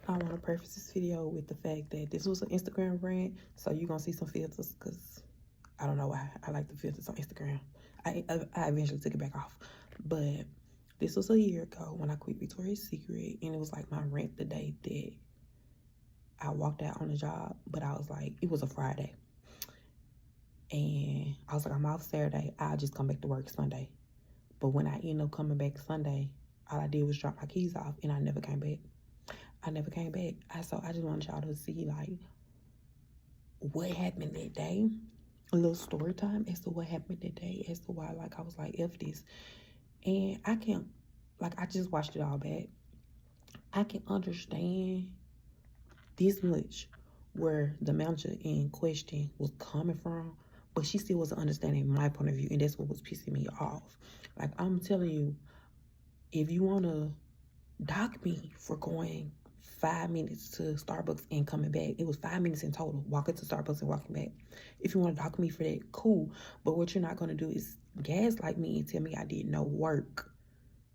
I want to preface this video with the fact that this was an Instagram rant, so you're going to see some filters because I don't know why I like the filters on Instagram. I eventually took it back off. But this was a year ago when I quit Victoria's Secret, and it was like my rant the day that I walked out on the job, but I was like, it was a Friday. And I was like, I'm off Saturday. I'll just come back to work Sunday. But when I ended up coming back Sunday, all I did was drop my keys off, and I never came back. So I just want y'all to see, like, what happened that day. A little story time as to what happened that day, as to why, like, I was like, F this. And I can't, like, I just watched it all back. I can understand this much where the manager in question was coming from, but she still wasn't understanding my point of view, and that's what was pissing me off. Like, I'm telling you, if you want to dock me for going 5 minutes to Starbucks and coming back, it was 5 minutes in total, walking to Starbucks and walking back. If you want to dock me for that, cool. But what you're not going to do is gaslight me and tell me I did no work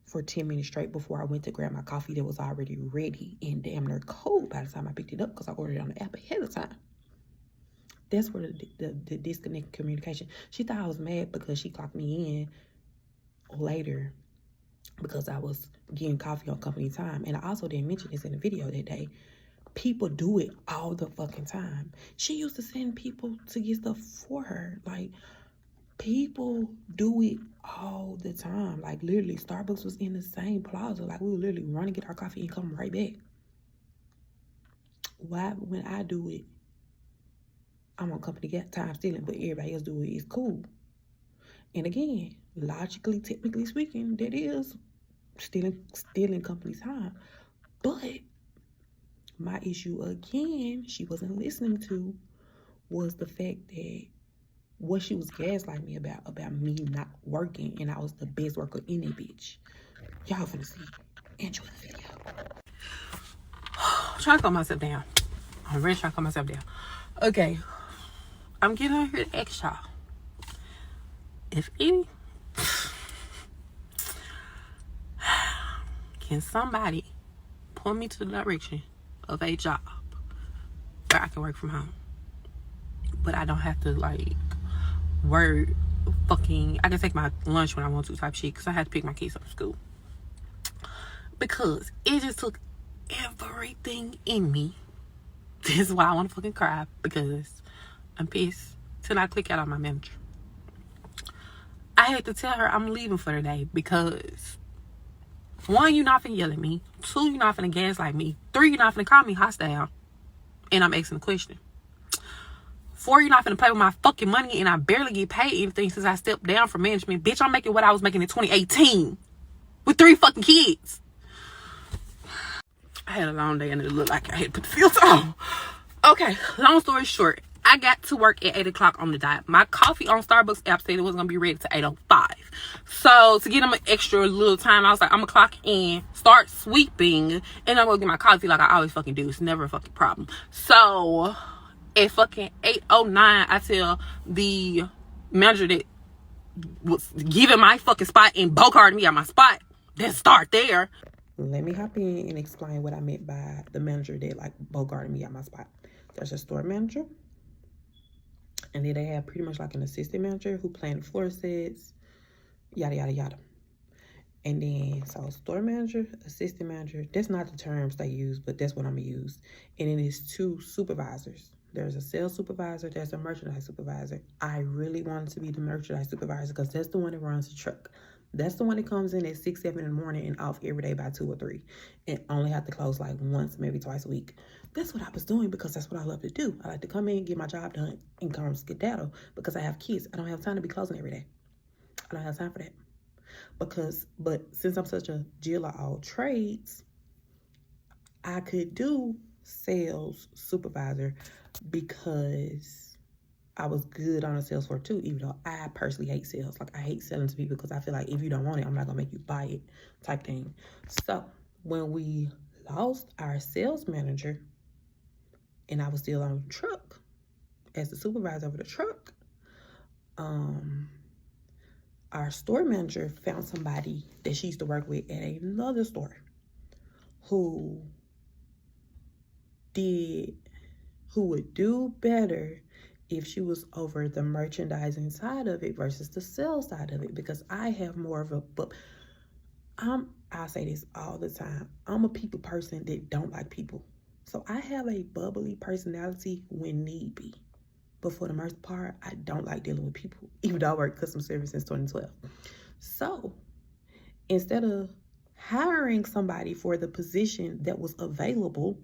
for 10 minutes straight before I went to grab my coffee that was already ready and damn near cold by the time I picked it up because I ordered it on the app ahead of time. That's where the disconnect communication. She thought I was mad because she clocked me in later because I was getting coffee on company time. And I also didn't mention this in the video that day. People do it all the fucking time. She used to send people to get stuff for her. Like, people do it all the time. Like, literally, Starbucks was in the same plaza. Like, we would literally run and get our coffee and come right back. Why, when I do it, I'm on company time stealing, but everybody else do it, it's cool. And again, logically, technically speaking, that is stealing company time. But my issue again, she wasn't listening to, was the fact that what she was gaslighting me about me not working, and I was the best worker in that bitch. Y'all finna see. Enjoy the video. I'm trying to calm myself down. I'm really trying to calm myself down. Okay. I'm getting on here to ask y'all. If any, can somebody point me to the direction of a job where I can work from home, but I don't have to, like, work fucking, I can take my lunch when I want to type shit, because I had to pick my kids up from school. Because it just took everything in me. This is why I want to fucking cry, because I'm pissed till I click out on my manager. I had to tell her I'm leaving for the day because, one, you're not finna yell at me. Two, you're not finna gaslight me. Three, you're not finna call me hostile and I'm asking a question. Four, you're not finna play with my fucking money and I barely get paid anything since I stepped down from management. Bitch, I'm making what I was making in 2018 with 3 fucking kids. I had a long day and it looked like I had to put the filter on. Okay, long story short, I got to work at 8 o'clock on the dot. My coffee on Starbucks app said it wasn't going to be ready to 8:05. So to get them an extra little time, I was like, I'm going to clock in, start sweeping, and I'm going to get my coffee like I always fucking do. It's never a fucking problem. So at fucking 8:09, I tell the manager that was giving my fucking spot and bogarting me at my spot. Then start there. Let me hop in and explain what I meant by the manager that, like, bogarted me at my spot. There's a store manager. And then they have pretty much like an assistant manager who planned floor sets, yada, yada, yada. And then, so store manager, assistant manager, that's not the terms they use, but that's what I'm going to use. And then there's 2 supervisors. There's a sales supervisor, there's a merchandise supervisor. I really wanted to be the merchandise supervisor because that's the one that runs the truck. That's the one that comes in at 6, 7 in the morning and off every day by 2 or 3. And only have to close like once, maybe twice a week. That's what I was doing because that's what I love to do. I like to come in, get my job done, and come skedaddle because I have kids. I don't have time to be closing every day. I don't have time for that. But since I'm such a Jill of all trades, I could do sales supervisor because I was good on a sales floor too, even though I personally hate sales. Like, I hate selling to people because I feel like if you don't want it, I'm not going to make you buy it type thing. So when we lost our sales manager and I was still on the truck as the supervisor over the truck, our store manager found somebody that she used to work with at another store who would do better if she was over the merchandising side of it versus the sales side of it, because I have more of a, but I say this all the time. I'm a people person that don't like people. So I have a bubbly personality when need be. But for the most part, I don't like dealing with people, even though I worked customer service since 2012. So instead of hiring somebody for the position that was available,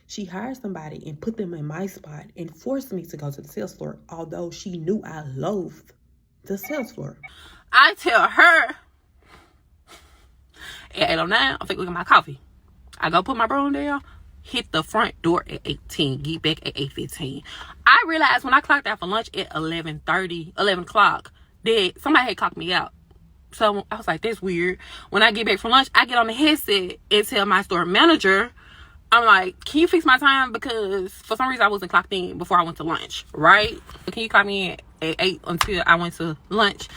she hired somebody and put them in my spot and forced me to go to the sales floor, although she knew I loathed the sales floor. I tell her at 8:09, I'm look at my coffee. I go put my broom down, hit the front door at 8:10, get back at 8:15. I realized when I clocked out for lunch at 11:30, 11 o'clock, that somebody had clocked me out. So I was like, that's weird. When I get back from lunch, I get on the headset and tell my store manager, I'm like, can you fix my time? Because for some reason I wasn't clocked in before I went to lunch, right? Can you clock me in at 8 until I went to lunch?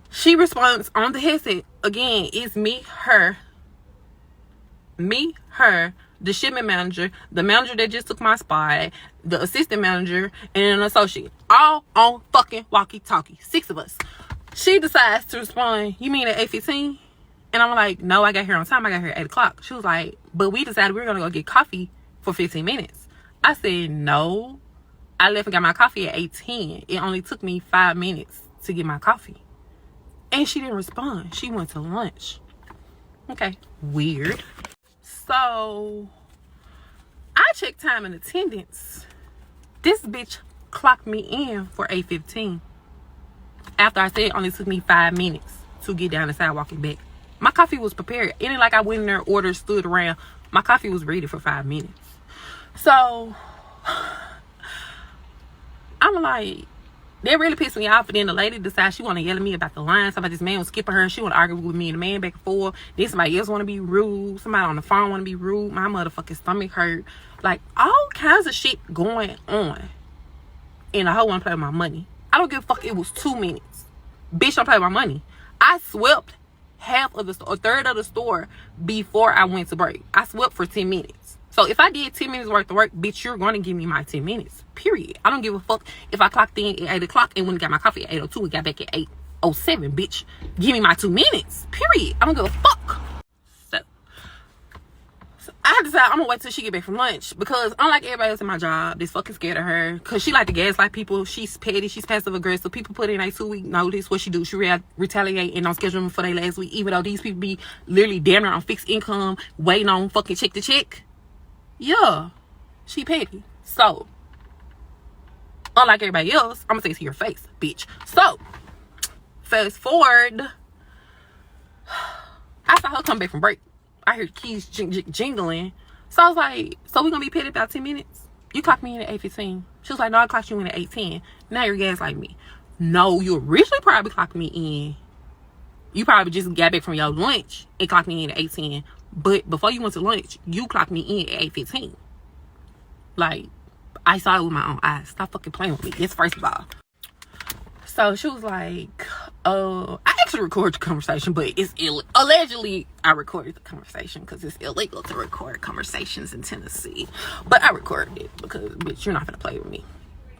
She responds on the headset, again, it's me, her, the shipment manager, the manager that just took my spot, the assistant manager, and an associate. All on fucking walkie-talkie. 6 of us. She decides to respond, you mean at 8:15? And I'm like, no, I got here on time. I got here at 8 o'clock. She was like, but we decided we were going to go get coffee for 15 minutes. I said, no. I left and got my coffee at 8:10. It only took me 5 minutes to get my coffee. And she didn't respond. She went to lunch. Okay. Weird. So, I checked time and attendance. This bitch clocked me in for 8:15. After I said it only took me 5 minutes to get down the sidewalk and back. My coffee was prepared. It ain't like I went in there, ordered, stood around. My coffee was ready for 5 minutes. So, I'm like, that really pissed me off. And then the lady decides she want to yell at me about the line. Somebody, this man was skipping her. She want to argue with me and the man back and forth. Then somebody else want to be rude. Somebody on the phone want to be rude. My motherfucking stomach hurt. Like, all kinds of shit going on. And the hoe want to play with my money. I don't give a fuck. It was 2 minutes. Bitch, don't play with my money. I swept half of the store, a third of the store before I went to break. I swept for 10 minutes. So if I did 10 minutes worth of work, bitch, you're going to give me my 10 minutes. Period. I don't give a fuck if I clocked in at 8 o'clock and went and got my coffee at 8:02 and got back at 8:07, bitch. Give me my 2 minutes. Period. I don't give a fuck. So I decided I'm going to wait till she get back from lunch, because unlike everybody else in my job that's fucking scared of her, because she like to gaslight people. She's petty. She's passive aggressive. People put in a 2-week notice. What she do? She retaliate and don't schedule them for their last week, even though these people be literally damn near on fixed income, waiting on fucking check to check. Yeah, she petty. So, unlike everybody else, I'm gonna say it to your face, bitch. So, fast forward, I saw her come back from break. I heard keys jingling. So I was like, so we gonna be petty about 10 minutes? You clocked me in at 8:15. She was like, no, I clocked you in at 8:10. Now you're gaslighting me. No, you originally probably clocked me in. You probably just got back from your lunch and clocked me in at 8:10. But before you went to lunch, you clocked me in at 8:15. Like, I saw it with my own eyes. Stop fucking playing with me. That's first of all. So she was like, I actually recorded the conversation, but it's allegedly I recorded the conversation because it's illegal to record conversations in Tennessee. But I recorded it because, bitch, you're not gonna play with me.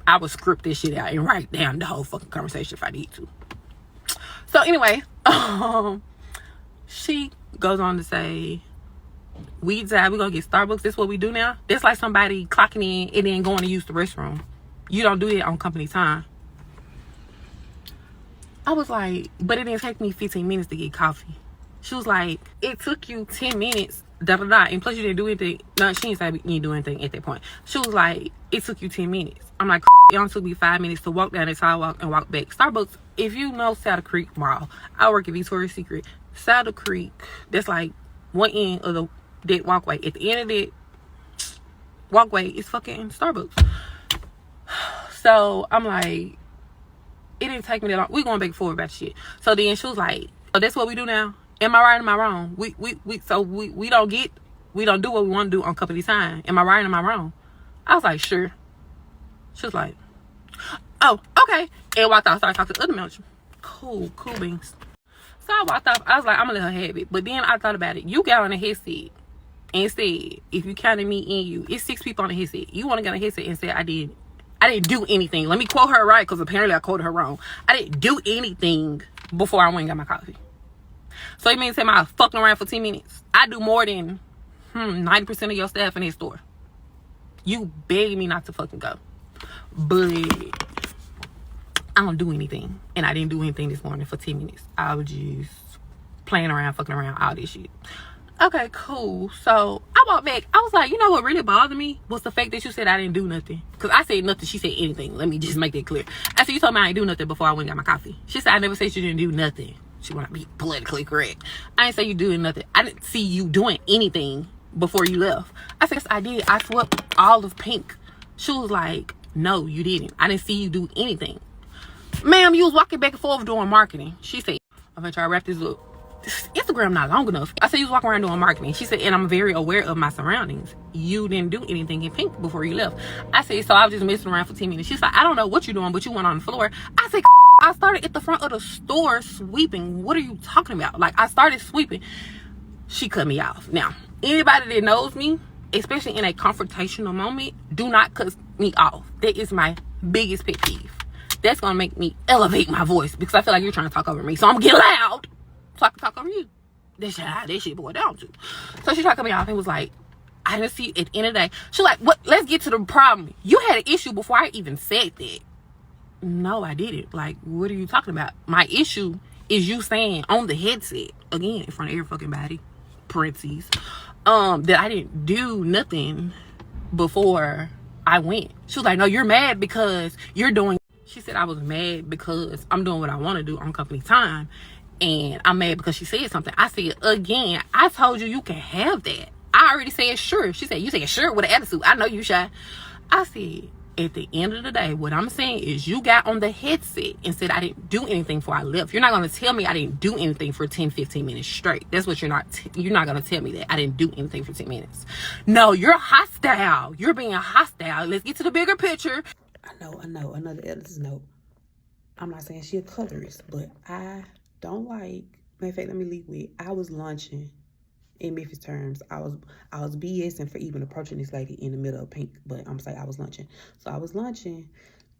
I would script this shit out and write down the whole fucking conversation if I need to. So anyway, she goes on to say, we decide we're gonna get Starbucks. This is what we do now. That's like somebody clocking in and then going to use the restroom. You don't do it on company time. I was like, but it didn't take me 15 minutes to get coffee. She was like, it took you 10 minutes, and plus you didn't do anything. No, she didn't say you didn't do anything at that point. She was like, it took you 10 minutes. I'm like, it only took me 5 minutes to walk down the sidewalk and walk back. Starbucks, if you know Saddle Creek Mall, I work at Victoria's Secret. Saddle Creek, that's like one end of that walkway. At the end of that walkway is fucking Starbucks. So I'm like, it didn't take me that long. We going back and forth about shit. So then she was like, oh, that's what we do now? Am I right or am I wrong? We don't do what we want to do on company time. Am I right or am I wrong? I was like, sure. She was like, oh, okay. And walked off, started talking to the other manager. Cool beans. So I walked off. I was like, I'm gonna let her have it. But then I thought about it. You got on the headset and said, if you counted me and you, it's 6 people on the headset. You want to get on the headset and say, I didn't do anything. Let me quote her right, because apparently I quoted her wrong. I didn't do anything before I went and got my coffee. So you mean to tell me I was fucking around for 10 minutes? I do more than 90% of your staff in this store. You begged me not to fucking go. But I don't do anything. And I didn't do anything this morning for 10 minutes. I was just playing around, fucking around, all this shit. Okay, cool. So I walked back. I was like, you know what really bothered me was the fact that you said I didn't do nothing. Because I said nothing. She said anything. Let me just make that clear. I said, you told me I didn't do nothing before I went and got my coffee. She said, I never said you didn't do nothing. She want to be politically correct. I didn't say you doing nothing. I didn't see you doing anything before you left. I said, yes, I did. I swept all of pink. She was like, no, you didn't. I didn't see you do anything. Ma'am, you was walking back and forth doing marketing. She said, I'm gonna try to wrap this up. This Instagram not long enough. I said, you was walking around doing marketing. She said, and I'm very aware of my surroundings. You didn't do anything in pink before you left. I said, so I was just messing around for 10 minutes. She's like, I don't know what you're doing, but you went on the floor. I said, I started at the front of the store sweeping. What are you talking about? Like, I started sweeping. She cut me off. Now, anybody that knows me, especially in a confrontational moment, do not cut me off. That is my biggest pet peeve. That's gonna make me elevate my voice because I feel like you're trying to talk over me. So I'm gonna get loud so I can talk over you. That's how that shit boiled down to. So she tried to cut me off and was like, I didn't see at the end of the day. She's like, what? Let's get to the problem. You had an issue before I even said that. No, I didn't. Like, what are you talking about? My issue is you saying on the headset, again, in front of every fucking body, parentheses, that I didn't do nothing before I went. She was like, no, you're mad because you're doing. She said I was mad because I'm doing what I want to do on company time. And I'm mad because she said something. I said, again, I told you can have that. I already said sure. She said, you said sure with an attitude. I know you shy. I said, at the end of the day, what I'm saying is you got on the headset and said I didn't do anything before I left. You're not going to tell me I didn't do anything for 10, 15 minutes straight. That's what you're not going to tell me, that I didn't do anything for 10 minutes. No, you're hostile. You're being hostile. Let's get to the bigger picture. I know. Another editor's note. I'm not saying she a colorist, but I don't like. Matter of fact, let me lead with. I was lunching in Memphis terms. I was BSing for even approaching this lady in the middle of pink, but I'm saying I was lunching. So I was lunching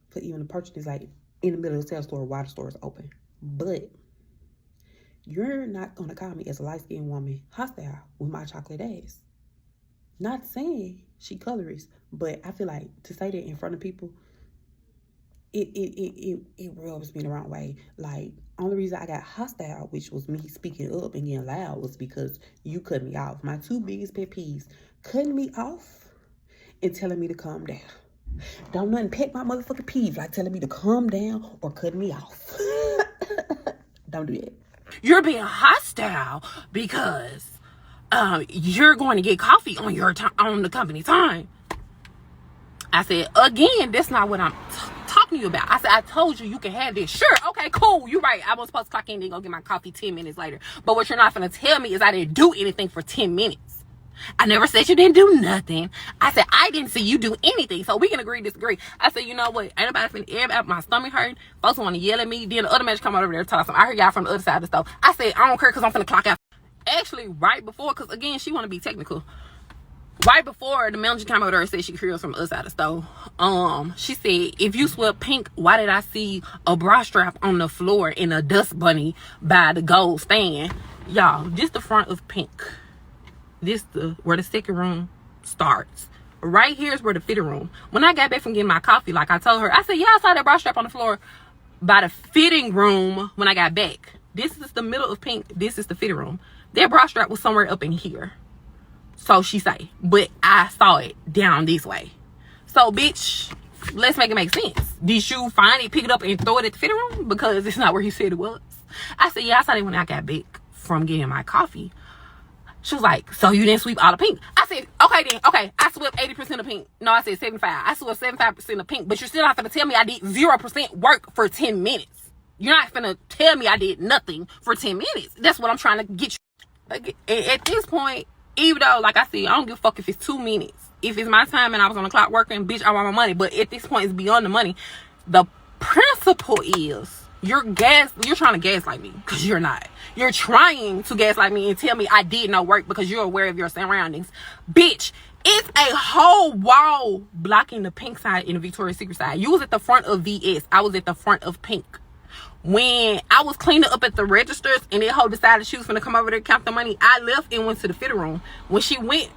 for even approaching this lady in the middle of the sales store while the store is open. But you're not gonna call me as a light-skinned woman hostile with my chocolate ass. Not saying she colorist, but I feel like to say that in front of people, it rubs me the wrong way. Like, only reason I got hostile, which was me speaking up and getting loud, was because you cut me off. My two biggest pet peeves, cutting me off and telling me to calm down. Don't nothing pet my motherfucking peeves like telling me to calm down or cutting me off. Don't do that. You're being hostile because you're going to get coffee on your time, on the company time. I said, again, that's not what I'm talking to you about. I said, I told you can have this. Sure, okay, cool. You're right. I was supposed to clock in and go get my coffee 10 minutes later. But what you're not going to tell me is I didn't do anything for 10 minutes. I never said you didn't do nothing. I said, I didn't see you do anything. So we can agree, disagree. I said, you know what? Ain't nobody finna, everybody, my stomach hurt. Folks want to yell at me. Then the other manager come over there talking. I heard y'all from the other side of the stove. I said, I don't care because I'm finna clock out. Actually, right before, because again, she want to be technical. Right before the manager came over there and said she could hear us from the other side of the stove, she said, if you swept pink, why did I see a bra strap on the floor and a dust bunny by the gold stand? Y'all, this the front of pink. This where the second room starts. Right here is where the fitting room. When I got back from getting my coffee, like I told her, I said, yeah, I saw that bra strap on the floor by the fitting room when I got back. This is the middle of pink. This is the fitting room. That bra strap was somewhere up in here. So she say, but I saw it down this way. So, bitch, let's make it make sense. Did you find it, pick it up, and throw it at the fitting room? Because it's not where you said it was. I said, yeah, I saw it when I got back from getting my coffee. She was like, so you didn't sweep all the pink? I said, okay then, okay, I swept 80% of pink. No, I said 75. I swept 75% of pink, but you're still not gonna tell me I did 0% work for 10 minutes. You're not gonna tell me I did nothing for 10 minutes. That's what I'm trying to get you. Like, at this point, even though, like I said, I don't give a fuck if it's 2 minutes. If it's my time and I was on the clock working, bitch, I want my money. But at this point, it's beyond the money. The principle is You're trying to gaslight me, because you're not. You're trying to gaslight me and tell me I did no work because you're aware of your surroundings. Bitch, it's a whole wall blocking the pink side and the Victoria's Secret side. You was at the front of VS. I was at the front of pink. When I was cleaning up at the registers and that hoe decided she was going to come over there and count the money, I left and went to the fitting room. When she went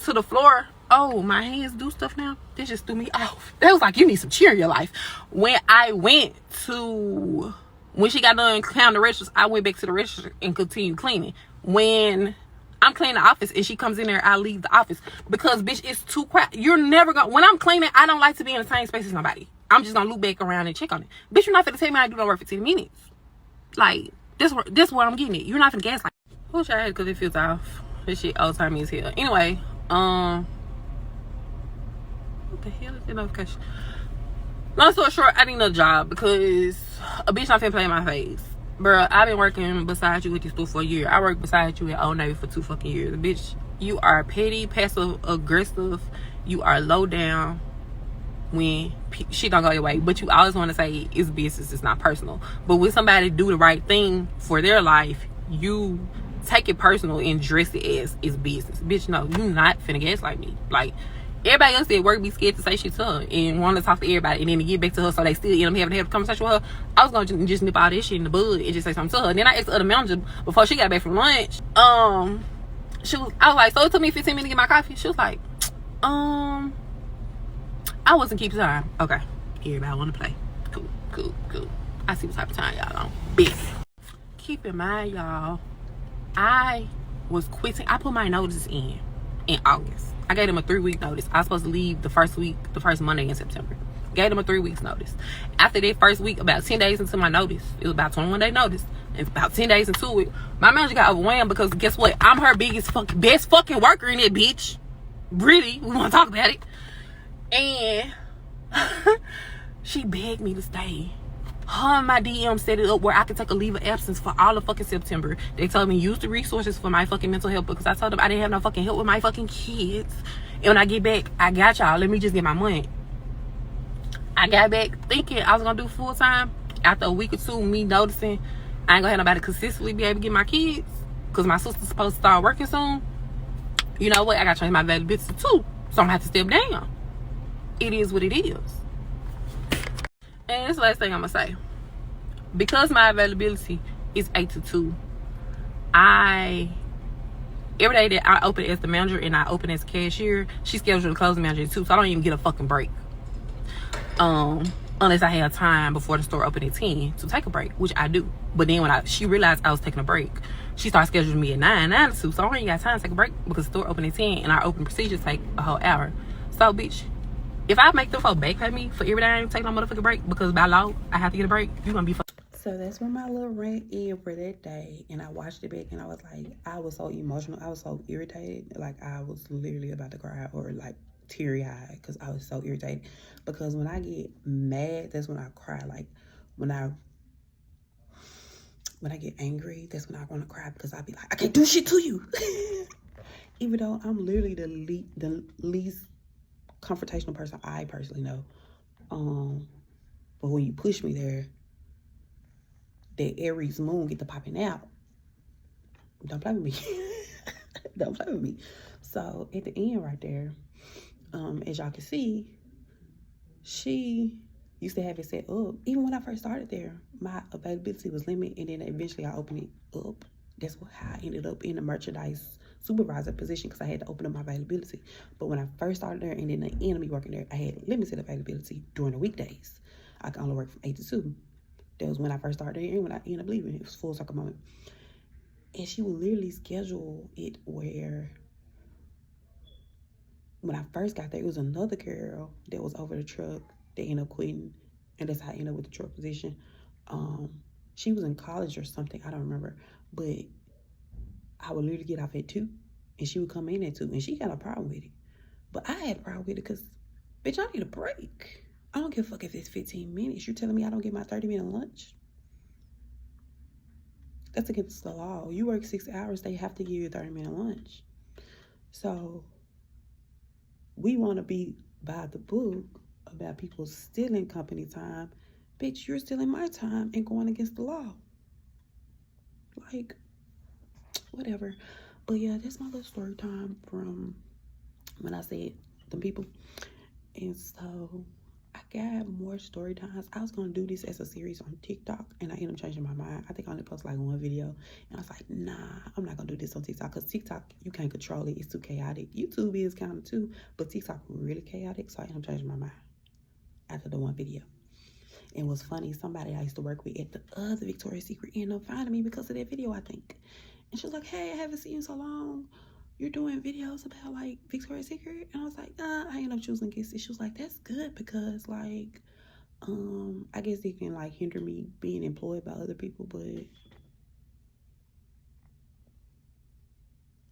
to the floor, oh, my hands do stuff now? This just threw me off. That was like, you need some cheer in your life. When she got done counting the registers, I went back to the register and continued cleaning. When I'm cleaning the office and she comes in there, I leave the office. Because, bitch, it's too crowded. You're never going to... When I'm cleaning, I don't like to be in the same space as nobody. I'm just going to loop back around and check on it. Bitch, you're not finna tell me I do no work for 10 minutes. Like, this where I'm getting it. You're not finna gaslight. Wish I had because it feels off. This shit old-timey as hell. Anyway, what the hell is the notification? Long story short, I need another job because a bitch not finna play in my face. Bruh, I've been working beside you with this store for a year. I worked beside you at Old Navy for 2 fucking years. Bitch, you are petty, passive, aggressive. You are low down when shit don't go your way. But you always want to say it's business, it's not personal. But when somebody do the right thing for their life, you take it personal and dress it as it's business. Bitch, no, you not finna gaslight me. Like, everybody else at work be scared to say shit to her and want to talk to everybody and then to get back to her so they still end up having to have a conversation with her. I was gonna just nip all this shit in the bud and just say something to her. And then I asked the other manager before she got back from lunch. I was like, so it took me 15 minutes to get my coffee. She was like, I wasn't keeping time. Okay, everybody want to play. Cool. I see what type of time y'all on. Bitch. Keep in mind, y'all, I was quitting. I put my notice in August. I gave them a 3-week notice. I was supposed to leave the first Monday in September. Gave them a 3 weeks notice. After that first week, about 10 days into my notice, it was about 21 day notice. And about 10 days into it, my manager got overwhelmed because guess what? I'm her best fucking worker in it, bitch. Really, we want to talk about it. And she begged me to stay. Her and my DM set it up where I could take a leave of absence for all of fucking September. They told me use the resources for my fucking mental health because I told them I didn't have no fucking help with my fucking kids. And when I get back, I got y'all. Let me just get my money. I got back thinking I was gonna do full time. After a week or two, me noticing I ain't gonna have nobody consistently be able to get my kids because my sister's supposed to start working soon. You know what? I gotta change my availability too, so I'm gonna have to step down. It is what it is. And this is the last thing I'm gonna say. Because my availability is 8 to 2, every day that I open as the manager and I open as cashier, she's scheduled to close the manager too, so I don't even get a fucking break. Unless I have time before the store open at 10 to take a break, which I do. But then when she realized I was taking a break, she started scheduling me at 9 to 2, so I don't even got time to take a break because the store open at 10 and our open procedures take a whole hour. So, bitch, if I make them folk back pay me for every day I ain't take no motherfucking break because by law I have to get a break, you gonna be fucked. So that's where my little rant ended for that day. And I watched it back and I was like, I was so emotional. I was so irritated. Like, I was literally about to cry or like teary-eyed because I was so irritated. Because when I get mad, that's when I cry. Like, when I get angry, that's when I want to cry because I be like, I can't do shit to you. Even though I'm literally the least confrontational person I personally know. But when you push me there, that Aries moon get to popping out. Don't play with me. Don't play with me. So at the end right there, as y'all can see, she used to have it set up. Even when I first started there, my availability was limited, and then eventually I opened it up. That's how I ended up in the merchandise supervisor position because I had to open up my availability. But when I first started there and then the end of me working there, I had limited availability during the weekdays. I could only work from 8 to 2. That was when I first started there and when I ended up leaving. It was full circle moment. And she would literally schedule it where when I first got there, it was another girl that was over the truck that ended up quitting. And that's how I ended up with the truck position. She was in college or something. I don't remember. But I would literally get off at 2 and she would come in at 2 and she had a problem with it. But I had a problem with it because, bitch, I need a break. I don't give a fuck if it's 15 minutes. You're telling me I don't get my 30-minute lunch? That's against the law. You work 6 hours, they have to give you a 30-minute lunch. So we want to be by the book about people stealing company time bitch, you're stealing my time and going against the law. Like, whatever. But yeah, that's my little story time from when I said the people. And so I got more story times. I was gonna do this as a series on TikTok, and I ended up changing my mind. I think I only posted like one video, and I was like, nah, I'm not gonna do this on TikTok, because TikTok, you can't control it. It's too chaotic. YouTube is kind of too, but TikTok really chaotic. So I ended up changing my mind after the one video. And what's funny, somebody I used to work with at the other Victoria's Secret ended up finding me because of that video, I think. And she was like, hey, I haven't seen you in so long. You're doing videos about like Victoria's Secret? And I was like, I ended up choosing Kissy. She was like, that's good, because like, I guess it can like hinder me being employed by other people, but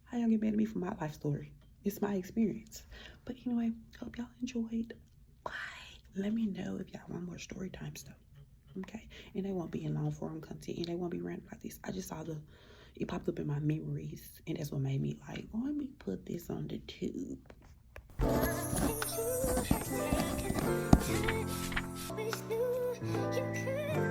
how y'all get mad at me for my life story? It's my experience. But anyway, hope y'all enjoyed. Bye. Let me know if y'all want more story time stuff. Okay? And they won't be in long form content, and they won't be random like this. I just saw it popped up in my memories, and that's what made me like, oh, let me put this on the tube. Wish you could